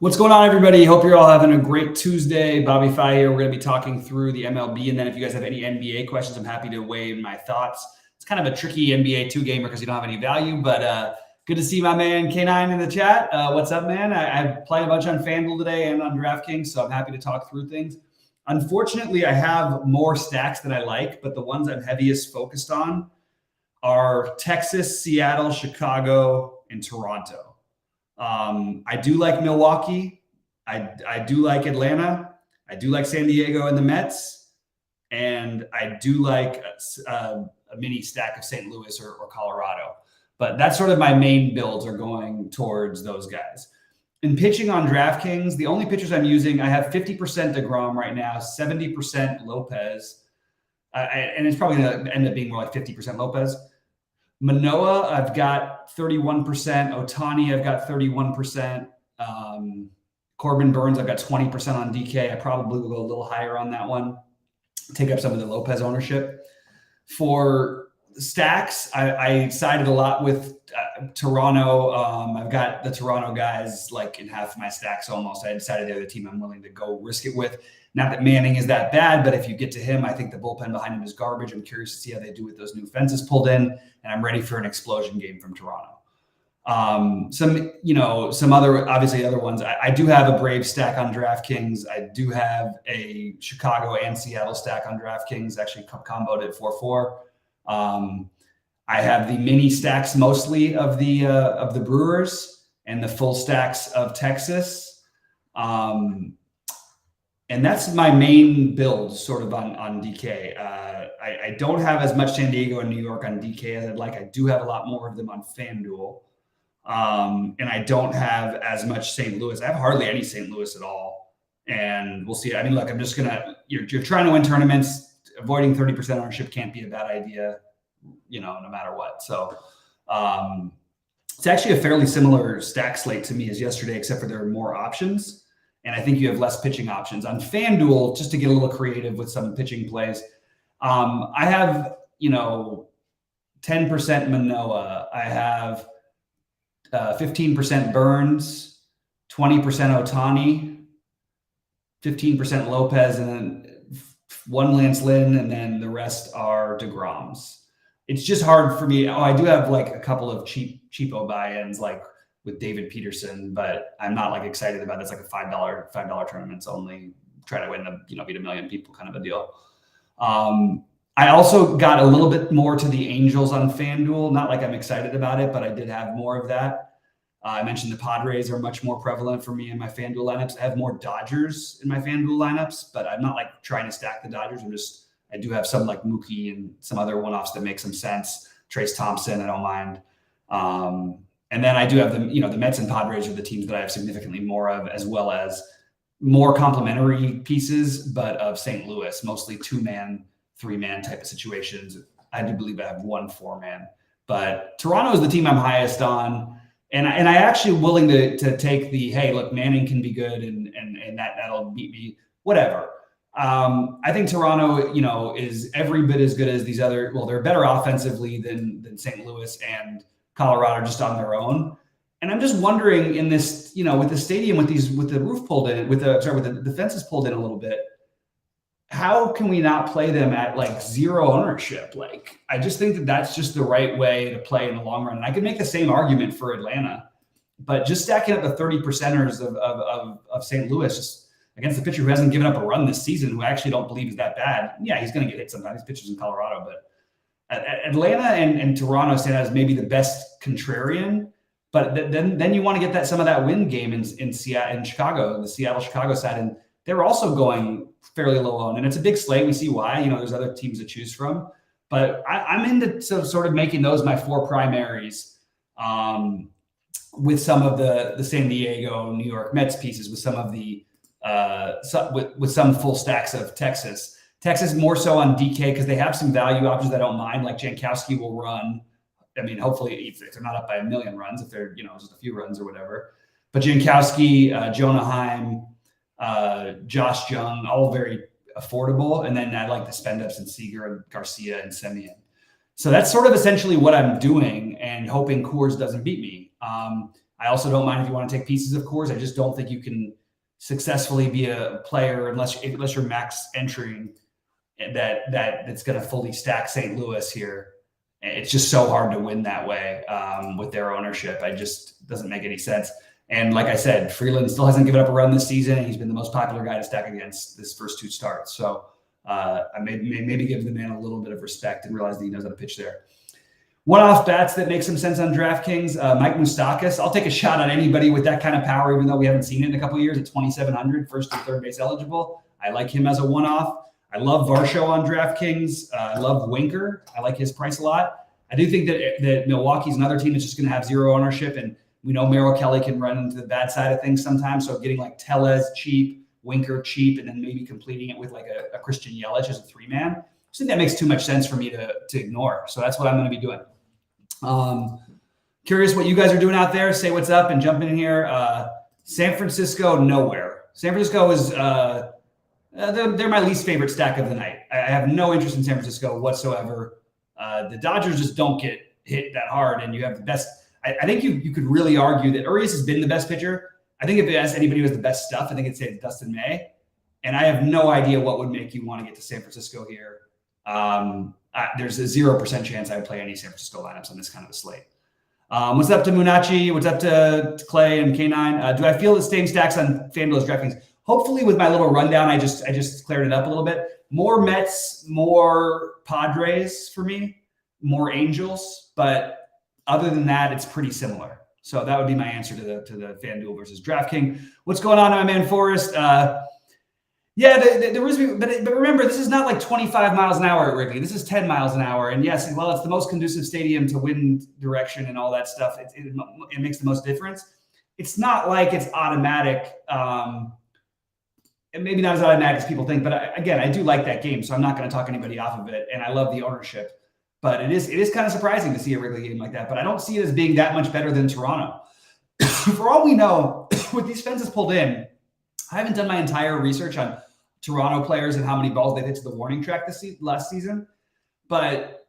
What's going on, everybody? Hope you're all having a great Tuesday. BobbyFi here. We're going to be talking through the MLB, and then if you guys have any NBA questions, I'm happy to weigh in my thoughts. It's kind of a tricky NBA two-gamer because you don't have any value, but good to see my man K9 in the chat. What's up, man? I played a bunch on FanDuel today and on DraftKings, so I'm happy to talk through things. Unfortunately, I have more stacks than I like, but the ones I'm heaviest focused on are Texas, Seattle, Chicago, and Toronto. I do like Milwaukee. I do like Atlanta. I do like San Diego and the Mets. And I do like a mini stack of St. Louis or Colorado. But that's sort of my main builds are going towards those guys. In pitching on DraftKings, the only pitchers I'm using, I have 50% DeGrom right now, 70% Lopez. And it's probably going to end up being more like 50% Lopez. Manoah, I've got 31%. Ohtani, I've got 31%. Corbin Burns, I've got 20% on DK. I probably will go a little higher on that one. Take up some of the Lopez ownership. For stacks, I sided a lot with Toronto. I've got the Toronto guys like in half of my stacks almost. I decided the other team I'm willing to go risk it with. Not that Manning is that bad, but if you get to him, I think the bullpen behind him is garbage. I'm curious to see how they do with those new fences pulled in, and I'm ready for an explosion game from Toronto. Some other ones. I do have a Brave stack on DraftKings. I do have a Chicago and Seattle stack on DraftKings, actually comboed at 4-4. I have the mini stacks mostly of the Brewers and the full stacks of Texas. And that's my main build sort of on DK. I don't have as much San Diego and New York on DK as I'd like. I do have a lot more of them on FanDuel. And I don't have as much St. Louis. I have hardly any St. Louis at all. And we'll see. I mean, look, I'm just going to – you're trying to win tournaments. Avoiding 30% ownership can't be a bad idea, no matter what. So it's actually a fairly similar stack slate to me as yesterday, except for there are more options. And I think you have less pitching options. On FanDuel, just to get a little creative with some pitching plays, I have, 10% Manoah. I have 15% Burns, 20% Ohtani, 15% Lopez, and then one Lance Lynn, and then the rest are DeGroms. It's just hard for me. I do have like a couple of cheapo buy-ins, like with David Peterson, but I'm not like excited about it. It's like a $5 tournaments only. Try to win beat 1 million people kind of a deal. I also got a little bit more to the Angels on FanDuel. Not like I'm excited about it, but I did have more of that. I mentioned the Padres are much more prevalent for me in my FanDuel lineups. I have more Dodgers in my FanDuel lineups, but I'm not like trying to stack the Dodgers. I do have some like Mookie and some other one-offs that make some sense. Trace Thompson, I don't mind. And then I do have the Mets and Padres are the teams that I have significantly more of, as well as more complementary pieces, but of St. Louis, mostly 2-man, 3-man type of situations. I do believe I have 1 4-man, but Toronto is the team I'm highest on. And I actually willing to take the, hey, look, Manning can be good and that'll beat me, whatever. I think Toronto, is every bit as good as these other, well, they're better offensively than St. Louis and Colorado just on their own. And I'm just wondering in this, with the stadium, with the roof pulled in, with the fences pulled in a little bit, how can we not play them at like 0 ownership? Like, I just think that that's just the right way to play in the long run. And I could make the same argument for Atlanta, but just stacking up the 30%ers of St.Louis just against the pitcher who hasn't given up a run this season, who I actually don't believe is that bad. Yeah, he's going to get hit sometimes. He's pitchers in Colorado, but Atlanta and Toronto stand out as maybe the best contrarian, but then you want to get some of that win game in Seattle, in Chicago, the Seattle-Chicago side, and they're also going fairly low on, and it's a big slate. We see why. There's other teams to choose from, but I'm into sort of making those my 4 primaries, with some of the San Diego, New York Mets pieces, with some of the with some full stacks of Texas. Texas more so on DK because they have some value options I don't mind, like Jankowski will run. I mean, hopefully if they're not up by 1 million runs, if they're, just a few runs or whatever. But Jankowski, Jonah Heim, Josh Jung, all very affordable. And then I like the spend ups in Seager and Garcia and Semien. So that's sort of essentially what I'm doing and hoping Coors doesn't beat me. I also don't mind if you want to take pieces of cores. I just don't think you can successfully be a player unless you're max entering that's going to fully stack St. Louis here. It's just so hard to win that way with their ownership. It just doesn't make any sense. And like I said, Freeland still hasn't given up a run this season, and he's been the most popular guy to stack against this first 2 starts. So I maybe give the man a little bit of respect and realize that he knows how to pitch there. One-off bats that make some sense on DraftKings, Mike Moustakas. I'll take a shot on anybody with that kind of power, even though we haven't seen it in a couple of years at 2,700, first and third base eligible. I like him as a one-off. I love Varsho on DraftKings. I love Winker. I like his price a lot. I do think that Milwaukee's another team that's just going to have zero ownership, and we know Merrill Kelly can run into the bad side of things sometimes. So getting like Tellez cheap, Winker cheap, and then maybe completing it with like a Christian Yelich as a 3-man. I think that makes too much sense for me to ignore. So that's what I'm going to be doing. Curious what you guys are doing out there. Say what's up and jump in here. San Francisco, nowhere. San Francisco is they're my least favorite stack of the night. I have no interest in San Francisco whatsoever. The Dodgers just don't get hit that hard, and you have the best. I think you could really argue that Urias has been the best pitcher. I think if you ask anybody who has the best stuff, I think it'd say it's Dustin May. And I have no idea what would make you want to get to San Francisco here. There's a 0% chance I would play any San Francisco lineups on this kind of a slate. What's up to Munachi? What's up to Clay and K9? Do I feel the same stacks on FanDuel as DraftKings? Hopefully with my little rundown, I just cleared it up a little bit. More Mets, more Padres for me, more Angels. But other than that, it's pretty similar. So that would be my answer to the FanDuel versus DraftKings. What's going on, my man Forrest? Yeah, there was, but remember, this is not like 25 miles an hour at Wrigley. This is 10 miles an hour. And yes, well, it's the most conducive stadium to wind direction and all that stuff. It makes the most difference. It's not like it's automatic. And maybe not as automatic as people think. But I do like that game, so I'm not going to talk anybody off of it. And I love the ownership. But it is kind of surprising to see a Wrigley game like that. But I don't see it as being that much better than Toronto. For all we know, with these fences pulled in, I haven't done my entire research on Toronto players and how many balls they hit to the warning track last season. But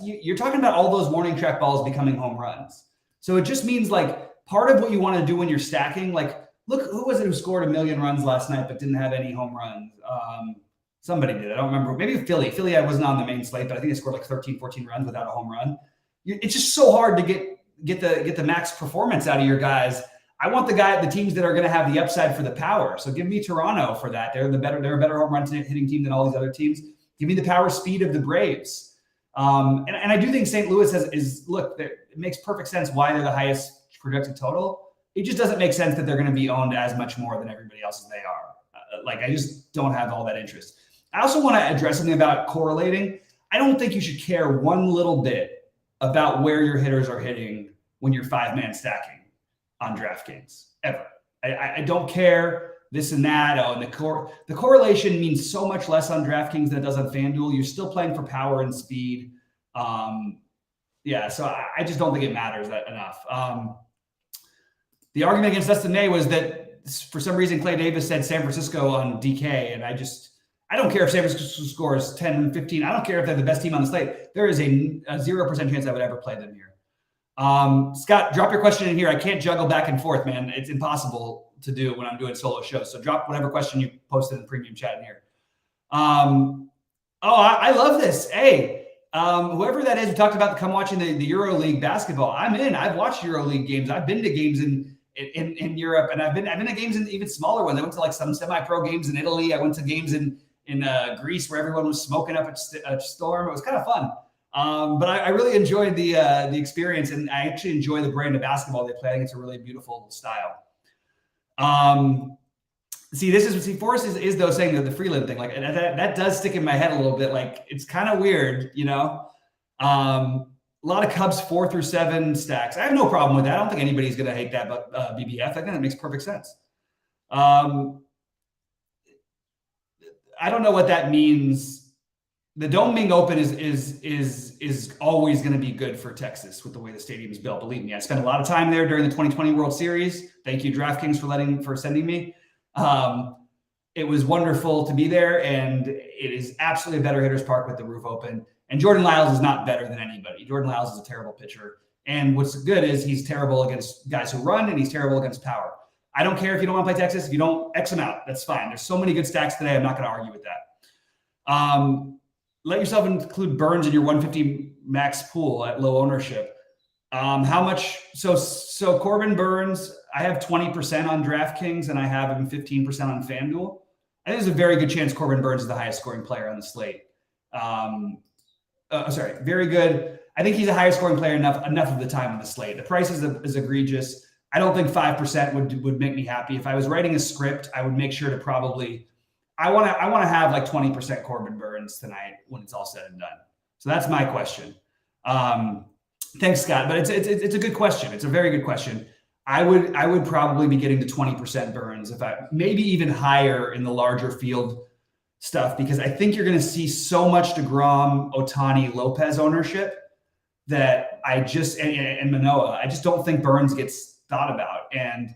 you're talking about all those warning track balls becoming home runs. So it just means like part of what you want to do when you're stacking, like, look, who was it who scored 1 million runs last night but didn't have any home runs? Somebody did. I don't remember. Maybe Philly. Philly, I wasn't on the main slate, but I think they scored like 13, 14 runs without a home run. It's just so hard to get the max performance out of your guys. I want the teams that are going to have the upside for the power. So give me Toronto for that. They're a better home run hitting team than all these other teams. Give me the power speed of the Braves. And I do think St. Louis it makes perfect sense why they're the highest projected total. It just doesn't make sense that they're going to be owned as much more than everybody else as they are. I just don't have all that interest. I also want to address something about correlating. I don't think you should care one little bit about where your hitters are hitting when you're 5-man stacking on DraftKings ever. I don't care this and that. Oh, and the correlation means so much less on DraftKings than it does on FanDuel. You're still playing for power and speed. So I just don't think it matters that enough. The argument against Dustin May was that for some reason Clay Davis said San Francisco on DK, and I don't care if San Francisco scores 10, 15. I don't care if they're the best team on the slate. There is a 0% chance I would ever play them here. Scott, drop your question in here. I can't juggle back and forth, man. It's impossible to do when I'm doing solo shows. So drop whatever question you posted in the premium chat in here. I love this. Hey, whoever that is who talked about come watching the EuroLeague basketball, I'm in. I've watched EuroLeague games. I've been to games in Europe, and I've been to games in even smaller ones. I went to like some semi-pro games in Italy. I went to games in Greece where everyone was smoking up at Storm. It was kind of fun. But I really enjoyed the experience, and I actually enjoy the brand of basketball they play. I think it's a really beautiful style. Forrest is though saying that the Freeland thing, like that does stick in my head a little bit. Like it's kind of weird, you know. A lot of Cubs 4 through 7 stacks. I have no problem with that. I don't think anybody's going to hate that, but BBF. I think that makes perfect sense. I don't know what that means. The Dome being open is always going to be good for Texas with the way the stadium is built. Believe me, I spent a lot of time there during the 2020 World Series. Thank you, DraftKings, for sending me. It was wonderful to be there, and it is absolutely a better hitter's park with the roof open. And Jordan Lyles is not better than anybody. Jordan Lyles is a terrible pitcher. And what's good is he's terrible against guys who run, and he's terrible against power. I don't care if you don't want to play Texas. If you don't, X them out. That's fine. There's so many good stacks today. I'm not going to argue with that. Let yourself include Burns in your 150 max pool at low ownership. How much? So Corbin Burns, I have 20% on DraftKings, and I have him 15% on FanDuel. I think there's a very good chance Corbin Burns is the highest scoring player on the slate. Very good. I think he's a higher scoring player enough of the time on the slate. The price is egregious. I don't think 5% would make me happy. If I was writing a script, I would make sure to probably I want to have like 20% Corbin Burns tonight when it's all said and done. So that's my question. Thanks, Scott. But it's a good question. It's a very good question. I would probably be getting to 20% Burns, if I maybe even higher in the larger field stuff, because I think you're going to see so much DeGrom, Ohtani, Lopez ownership that and Manoah, I just don't think Burns gets thought about. And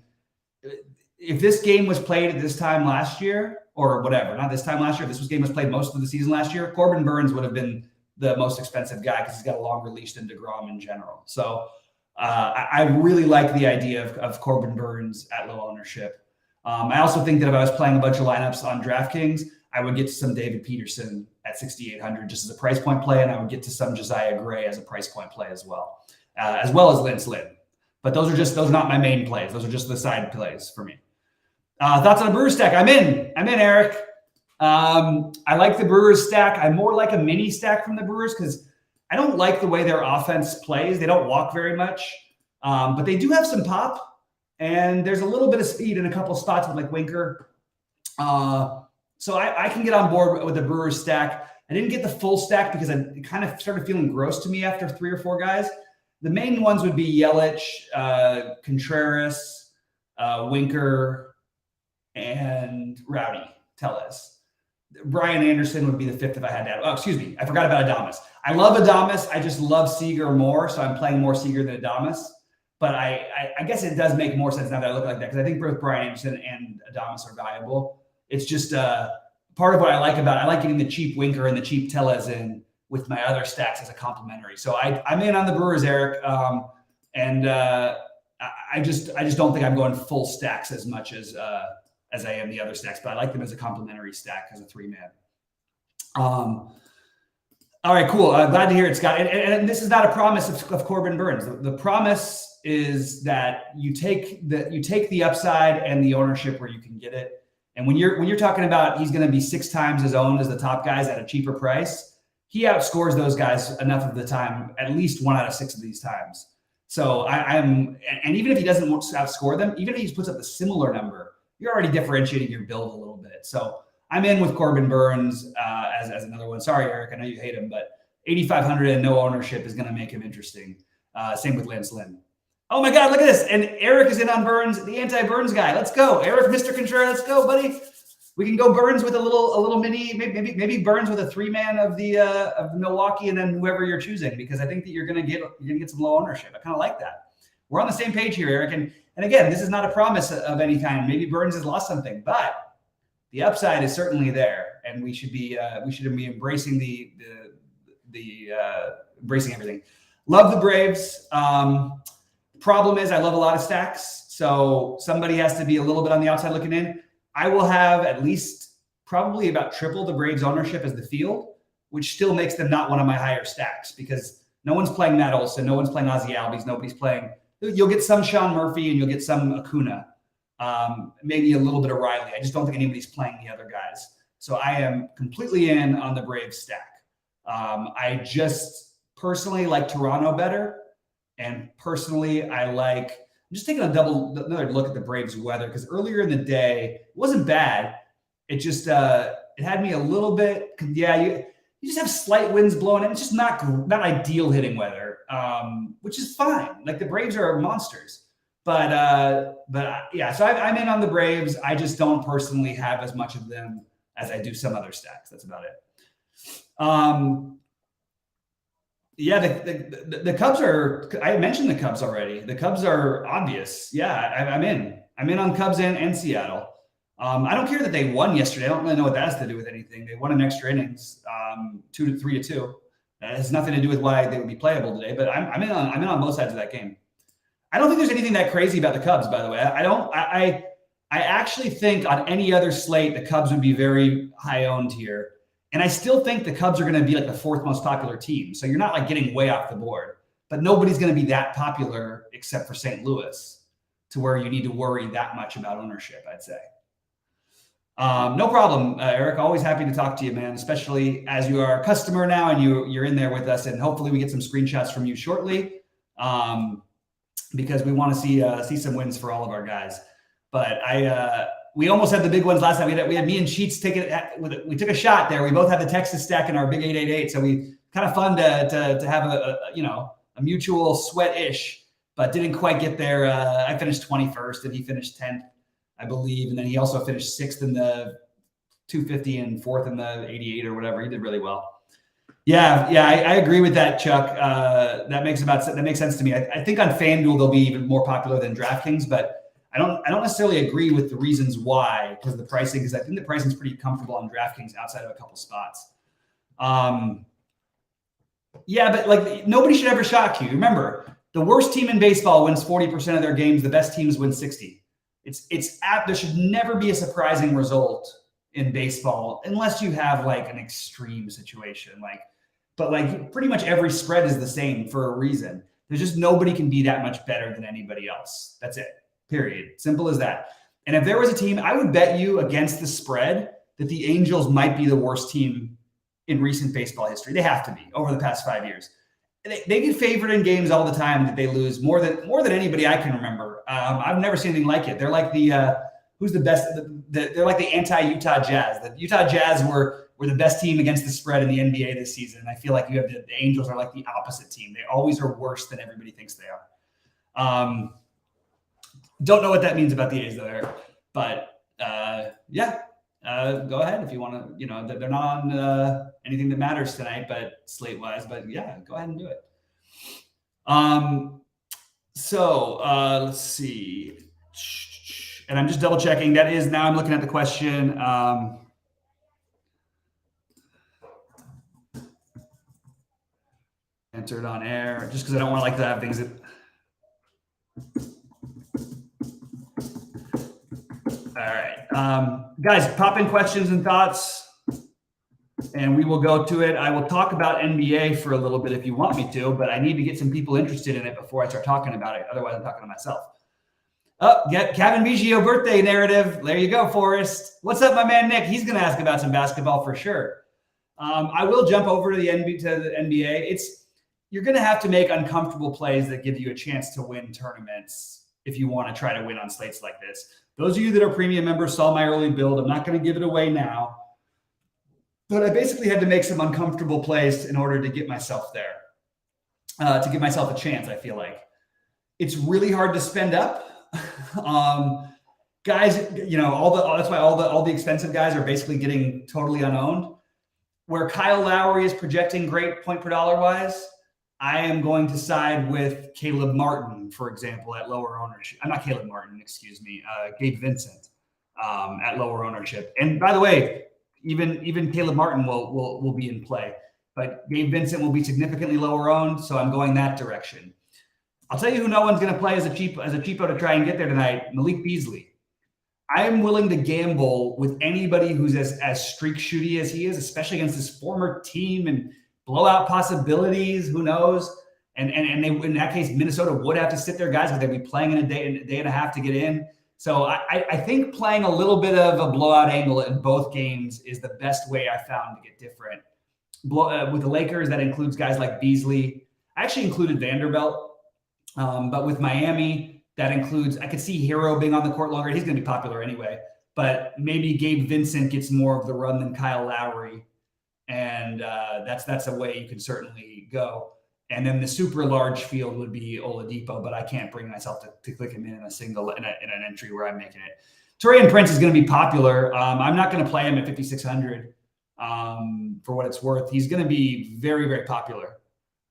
if this game was played at this time last year, or whatever, not this time last year, if this game was played most of the season last year, Corbin Burns would have been the most expensive guy because he's got a longer leash than DeGrom in general. So I really like the idea of Corbin Burns at low ownership. I also think that if I was playing a bunch of lineups on DraftKings, I would get to some David Peterson at 6,800 just as a price point play, and I would get to some Josiah Gray as a price point play as well as Lance Lynn. But those are not my main plays. Those are just the side plays for me. Thoughts on a Brewers stack? I'm in, Eric. I like the Brewers stack. I more like a mini stack from the Brewers because I don't like the way their offense plays. They don't walk very much, but they do have some pop, and there's a little bit of speed in a couple spots with like Winker. So I can get on board with the Brewers stack. I didn't get the full stack because it kind of started feeling gross to me after 3 or 4 guys. The main ones would be Yelich, Contreras, Winker, and Rowdy Tellez. Brian Anderson would be the 5th if I had to add. Oh, excuse me. I forgot about Adames. I love Adames. I just love Seager more, so I'm playing more Seager than Adames. But I guess it does make more sense now that I look like that because I think both Brian Anderson and Adames are valuable. It's just part of what I like getting the cheap Winker and the cheap Tellez in with my other stacks as a complementary. So I'm in on the Brewers, Eric, and I just don't think I'm going full stacks as much as I am the other stacks, but I like them as a complementary stack as a 3-man. All right, cool. Glad to hear it, Scott. And this is not a promise of Corbin Burns. The promise is that you take the upside and the ownership where you can get it. And when you're talking about he's going to be 6 times as owned as the top guys at a cheaper price, he outscores those guys enough of the time, at least 1 out of 6 of these times. So and even if he doesn't outscore them, even if he puts up a similar number, you're already differentiating your build a little bit. So I'm in with Corbin Burns as another one. Sorry, Eric, I know you hate him, but 8,500 and no ownership is going to make him interesting. Same with Lance Lynn. Oh my God, look at this. And Eric is in on Burns, the anti-Burns guy. Let's go. Eric, Mr. Contreras, let's go, buddy. We can go Burns with a little mini, maybe Burns with a 3-man of Milwaukee and then whoever you're choosing, because I think that you're gonna get some low ownership. I kind of like that. We're on the same page here, Eric. And again, this is not a promise of any kind. Maybe Burns has lost something, but the upside is certainly there, and we should be embracing embracing everything. Love the Braves. Problem is I love a lot of stacks, so somebody has to be a little bit on the outside looking in. I will have at least probably about triple the Braves ownership as the field, which still makes them not one of my higher stacks because no one's playing Matt Olson, no one's playing Ozzie Albies, nobody's playing. You'll get some Sean Murphy and you'll get some Acuna, maybe a little bit of Riley. I just don't think anybody's playing the other guys. So I am completely in on the Braves stack. I just personally like Toronto better. And personally, I'm just taking another look at the Braves weather because earlier in the day, it wasn't bad. It just, it had me a little bit. Yeah, you just have slight winds blowing in. It's just not ideal hitting weather, which is fine. Like the Braves are monsters, but yeah. So I'm in on the Braves. I just don't personally have as much of them as I do some other stacks. That's about it. Yeah, the Cubs are. I mentioned the Cubs already. The Cubs are obvious. Yeah, I'm in. I'm in on Cubs and Seattle. I don't care that they won yesterday. I don't really know what that has to do with anything. They won in extra innings, 3-2. It has nothing to do with why they would be playable today, but I'm in on both sides of that game. I don't think there's anything that crazy about the Cubs, by the way. I actually think on any other slate, the Cubs would be very high owned here. And I still think the Cubs are going to be like the fourth most popular team. So you're not like getting way off the board, but nobody's going to be that popular except for St. Louis to where you need to worry that much about ownership, I'd say. No problem, Eric. Always happy to talk to you, man, especially as you are a customer now and you're in there with us. And hopefully we get some screenshots from you shortly because we want to see some wins for all of our guys. But we almost had the big ones last time. We had me and Sheets take it. We took a shot there. We both had the Texas stack in our big 888. So we kind of fun to have a mutual sweat-ish, but didn't quite get there. I finished 21st and he finished 10th, I believe. And then he also finished 6th in the 250 and 4th in the 88 or whatever. He did really well. Yeah, I agree with that, Chuck. That makes sense to me. I think on FanDuel they'll be even more popular than DraftKings, but I don't necessarily agree with the reasons why because of the pricing. Because I think the pricing is pretty comfortable on DraftKings outside of a couple spots. Yeah, but like nobody should ever shock you. Remember, the worst team in baseball wins 40% of their games. The best teams win 60. There should never be a surprising result in baseball unless you have like an extreme situation. But pretty much every spread is the same for a reason. There's just nobody can be that much better than anybody else. That's it. Period. Simple as that. And if there was a team, I would bet you against the spread that the Angels might be the worst team in recent baseball history. They have to be over the past 5 years. They get favored in games all the time that they lose more than anybody I can remember. I've never seen anything like it. They're like who's the best? They're like the anti-Utah Jazz. The Utah Jazz were the best team against the spread in the NBA this season. And I feel like you have the Angels are like the opposite team. They always are worse than everybody thinks they are. Don't know what that means about the A's though, Eric. But go ahead if you want to. They're not on anything that matters tonight, but slate wise. But yeah, go ahead and do it. So let's see. And I'm just double checking. That is now I'm looking at the question. Answered on air just because I don't want to have things that. All right. Guys, pop in questions and thoughts, and we will go to it. I will talk about NBA for a little bit if you want me to, but I need to get some people interested in it before I start talking about it. Otherwise, I'm talking to myself. Get Kevin Biggio birthday narrative. There you go, Forrest. What's up, my man Nick? He's going to ask about some basketball for sure. I will jump over to the NBA. You're going to have to make uncomfortable plays that give you a chance to win tournaments if you want to try to win on slates like this. Those of you that are premium members saw my early build. I'm not going to give it away now, but I basically had to make some uncomfortable plays in order to get myself there, to give myself a chance. I feel like it's really hard to spend up. Guys, that's why all the expensive guys are basically getting totally unowned. Where Kyle Lowry is projecting great point per dollar wise, I am going to side with Caleb Martin, for example, at lower ownership. I'm not Caleb Martin, excuse me. Gabe Vincent at lower ownership. And by the way, even Caleb Martin will be in play, but Gabe Vincent will be significantly lower owned. So I'm going that direction. I'll tell you who no one's going to play as a cheapo to try and get there tonight. Malik Beasley. I am willing to gamble with anybody who's as streak shooty as he is, especially against his former team and blowout possibilities. Who knows? And they, in that case, Minnesota would have to sit their guys, but they'd be playing in a day and a half to get in. So I think playing a little bit of a blowout angle in both games is the best way I found to get different. With the Lakers, that includes guys like Beasley. I actually included Vanderbilt. But with Miami, that includes, I could see Hero being on the court longer. He's going to be popular anyway, but maybe Gabe Vincent gets more of the run than Kyle Lowry. And that's a way you can certainly go. And then the super large field would be Oladipo, but I can't bring myself to click him in an entry where I'm making it. Taurean Prince is going to be popular. I'm not going to play him at 5,600 for what it's worth. He's going to be very, very popular.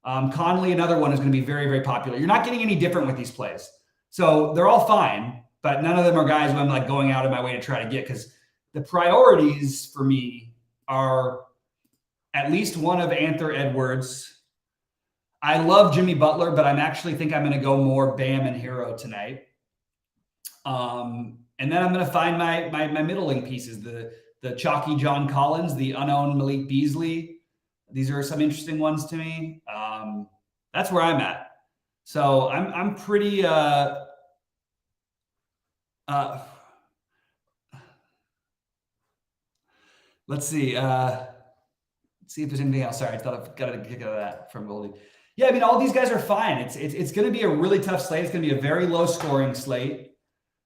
Conley, another one, is going to be very, very popular. You're not getting any different with these plays. So they're all fine, but none of them are guys who I'm like going out of my way to try to get, because the priorities for me are at least one of Anther Edwards. I love Jimmy Butler, but I'm actually think I'm going to go more Bam and Hero tonight. And then I'm going to find my middling pieces, the chalky John Collins, the unowned Malik Beasley. These are some interesting ones to me. That's where I'm at. So I'm pretty let's see. Let's see if there's anything else. Sorry, I thought I've got to kick out of that from Goldie. Yeah, I mean, all these guys are fine. It's going to be a really tough slate. It's going to be a very low scoring slate,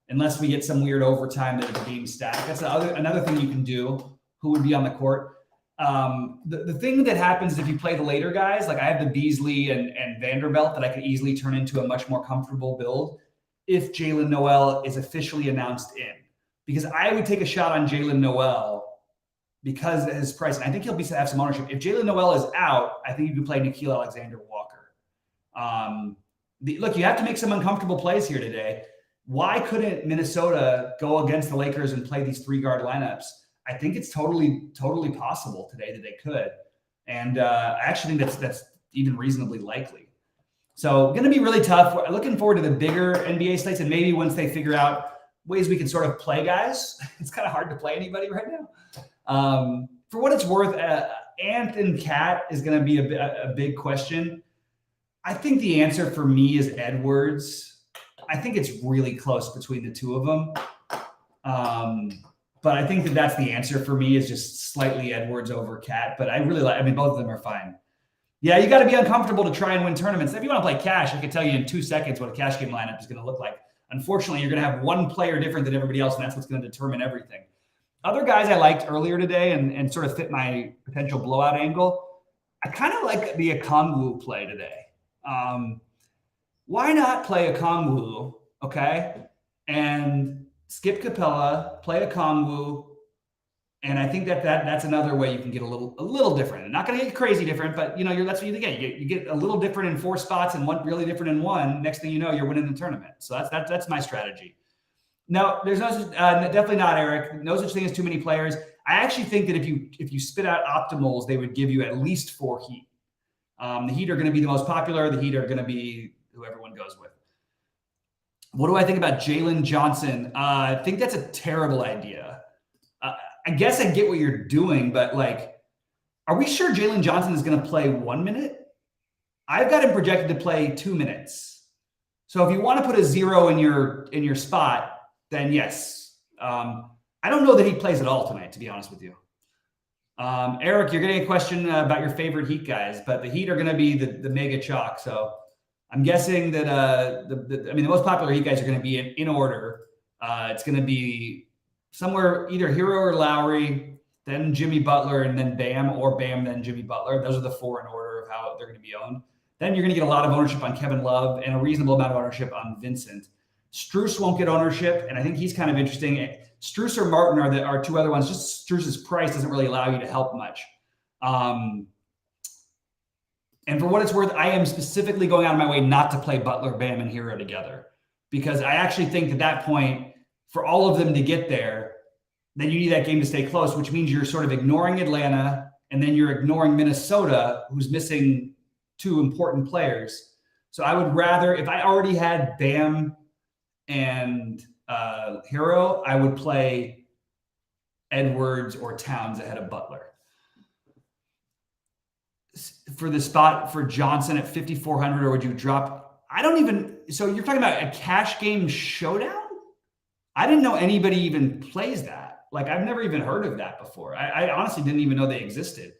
unless we get some weird overtime that is game stacked. That's another thing you can do. Who would be on the court? The thing that happens if you play the later guys, like I have the Beasley and Vanderbilt that I could easily turn into a much more comfortable build if Jalen Noel is officially announced in. Because I would take a shot on Jalen Noel because of his price. And I think he'll have some ownership. If Jalen Noel is out, I think you can play Nickeil Alexander-Walker. Look, you have to make some uncomfortable plays here today. Why couldn't Minnesota go against the Lakers and play these 3-guard lineups? I think it's totally possible today that they could. And I actually think that's even reasonably likely. So going to be really tough. We're looking forward to the bigger NBA slates, and maybe once they figure out ways we can sort of play guys. It's kind of hard to play anybody right now. For what it's worth, Ant and Cat is going to be a big question. I think the answer for me is Edwards. I think it's really close between the two of them. But I think that's the answer for me, is just slightly Edwards over Cat. But I mean, both of them are fine. Yeah, you got to be uncomfortable to try and win tournaments. If you want to play cash, I can tell you in 2 seconds what a cash game lineup is going to look like. Unfortunately, you're going to have one player different than everybody else, and that's what's going to determine everything. Other guys I liked earlier today and sort of fit my potential blowout angle, I kind of like the Okongwu play today. Why not play Okongwu, okay, and skip Capella, play Okongwu, and I think that's another way you can get a little different. I'm not going to get crazy different, but that's what you get. You get a little different in 4 spots and one really different in 1. Next thing you know, you're winning the tournament. So that's my strategy. No, there's definitely not, Eric. No such thing as too many players. I actually think that if you spit out optimals, they would give you at least 4 Heat. The Heat are going to be the most popular. The Heat are going to be who everyone goes with. What do I think about Jalen Johnson? I think that's a terrible idea. I guess I get what you're doing, but are we sure Jalen Johnson is going to play 1 minute? I've got him projected to play 2 minutes. So if you want to put a 0 in your spot, then yes. I don't know that he plays at all tonight, to be honest with you. Eric, you're getting a question about your favorite Heat guys, but the Heat are going to be the mega chalk. So I'm guessing that the most popular Heat guys are going to be in order. It's going to be somewhere either Hero or Lowry, then Jimmy Butler, and then Bam, or Bam, then Jimmy Butler. Those are the 4 in order of how they're going to be owned. Then you're going to get a lot of ownership on Kevin Love and a reasonable amount of ownership on Vincent. Strus won't get ownership, and I think he's kind of interesting. Strus or Martin are 2 other ones. Just Strus's price doesn't really allow you to help much. And for what it's worth, I am specifically going out of my way not to play Butler, Bam, and Hero together, because I actually think at that point, for all of them to get there, then you need that game to stay close, which means you're sort of ignoring Atlanta, and then you're ignoring Minnesota, who's missing 2 important players. So I would rather, if I already had Bam and Hero, I would play Edwards or Towns ahead of Butler. For the spot for Johnson at 5,400, or would you drop? So you're talking about a cash game showdown? I didn't know anybody even plays that. I've never even heard of that before. I honestly didn't even know they existed.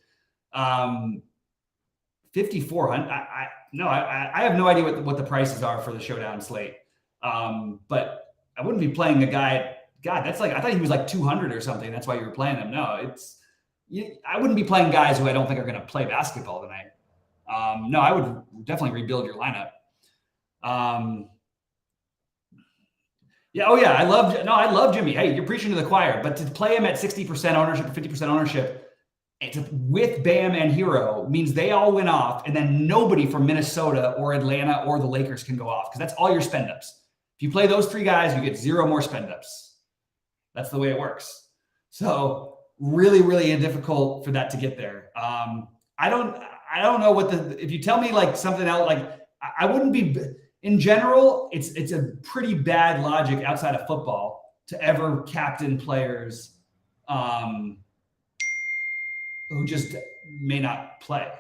5,400. I have no idea what the prices are for the showdown slate. But I wouldn't be playing a guy. God, that's I thought he was 200 or something. That's why you were playing him. No, I wouldn't be playing guys who I don't think are going to play basketball tonight. No, I would definitely rebuild your lineup. Yeah. Oh yeah. I love Jimmy. Hey, you're preaching to the choir, but to play him at 60% ownership, 50% ownership with Bam and Hero means they all went off, and then nobody from Minnesota or Atlanta or the Lakers can go off, because that's all your spend ups. If you play those 3 guys, you get 0 more spend ups. That's the way it works. So really, really difficult for that to get there. I don't know what if you tell me like something else, like I wouldn't be, in general, it's a pretty bad logic outside of football to ever captain players who just may not play.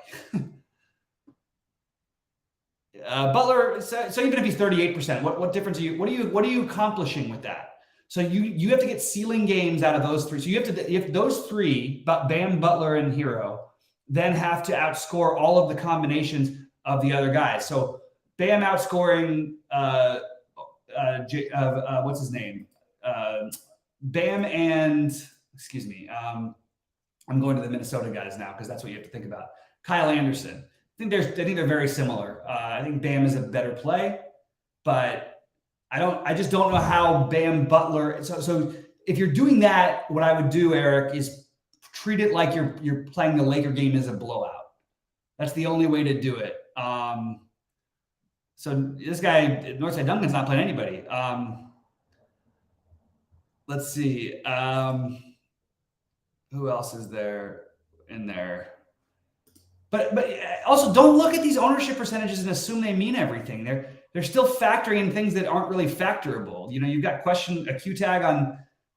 Butler, so even if he's 38%, what difference what are you accomplishing with that? So you have to get ceiling games out of those three. So you have those three, Bam, Butler, and Hero, then have to outscore all of the combinations of the other guys. So Bam outscoring what's his name? Bam and excuse me. I'm going to the Minnesota guys now because that's what you have to think about. Kyle Anderson. I think they're very similar. I think Bam is a better play, but I just don't know how Bam Butler. So if you're doing that, what I would do, Eric, is treat it like you're playing the Laker game as a blowout. That's the only way to do it. So this guy, Northside Duncan's not playing anybody. Let's see. Who else is there in there? But also don't look at these ownership percentages and assume they mean everything. They're still factoring in things that aren't really factorable. You know, you've got a Q tag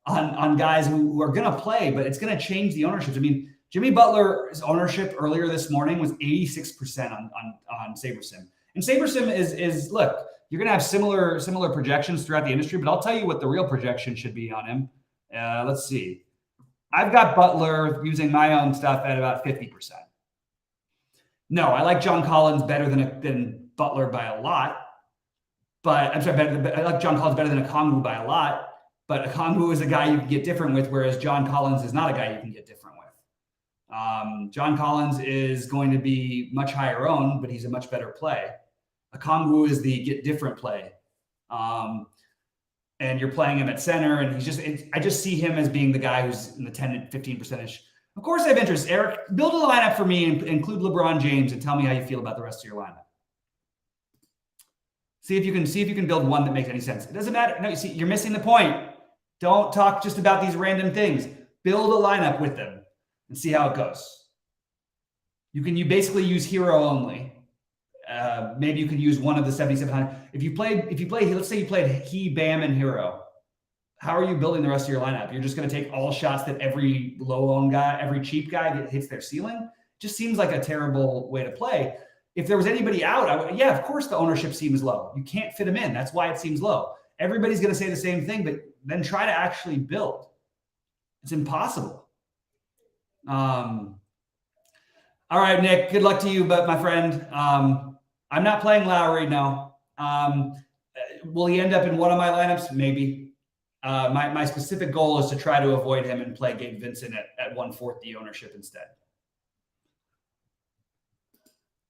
on guys who are going to play, but it's going to change the ownership. I mean, Jimmy Butler's ownership earlier this morning was 86% on SaberSim. And SaberSim is look, you're going to have similar projections throughout the industry, but I'll tell you what the real projection should be on him. Let's see. I've got Butler using my own stuff at about 50%. No, I like John Collins better than Butler by a lot. But I'm sorry, I like John Collins better than Okongwu by a lot. But Okongwu is a guy you can get different with, whereas John Collins is not a guy you can get different with. John Collins is going to be much higher owned, but he's a much better play. Okongwu is the get different play. And you're playing him at center, and I just see him as being the guy who's in the 10 to 15%. Of course, I have interest. Eric, build a lineup for me and include LeBron James and tell me how you feel about the rest of your lineup. See if you can build one that makes any sense. It doesn't matter. No, you see, you're missing the point. Don't talk just about these random things. Build a lineup with them and see how it goes. You basically use Hero only. Maybe you could use one of the 7,700. If you play, let's say you played Bam, and Hero. How are you building the rest of your lineup? You're just going to take all shots that every low-owned guy, every cheap guy hits their ceiling? It just seems like a terrible way to play. If there was anybody out, of course the ownership seems low. You can't fit them in. That's why it seems low. Everybody's going to say the same thing, but then try to actually build. It's impossible. All right, Nick, good luck to you, but my friend, I'm not playing Lowry now. Will he end up in one of my lineups? Maybe. My specific goal is to try to avoid him and play Gabe Vincent at 1/4 the ownership instead.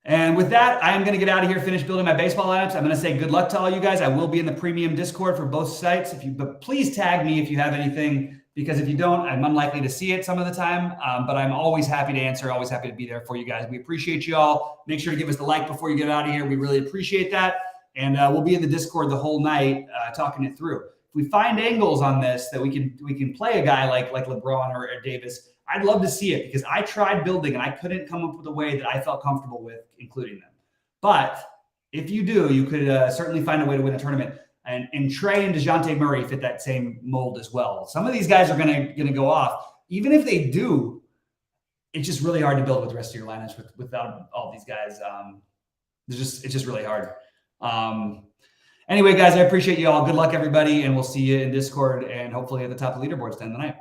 And with that, I am going to get out of here, finish building my baseball lineups. I'm going to say good luck to all you guys. I will be in the premium Discord for both sites. But please tag me if you have anything, because if you don't, I'm unlikely to see it some of the time. But I'm always happy to answer, always happy to be there for you guys. We appreciate you all. Make sure to give us the like before you get out of here. We really appreciate that. And we'll be in the Discord the whole night talking it through. If we find angles on this that we can play a guy like LeBron or Davis, I'd love to see it, because I tried building and I couldn't come up with a way that I felt comfortable with including them. But if you do, you could certainly find a way to win a tournament. And Trey and DeJounte Murray fit that same mold as well. Some of these guys are gonna go off. Even if they do, it's just really hard to build with the rest of your lineups without all these guys. It's just really hard. Anyway, guys, I appreciate you all. Good luck, everybody, and we'll see you in Discord and hopefully at the top of the leaderboards at the end of the night.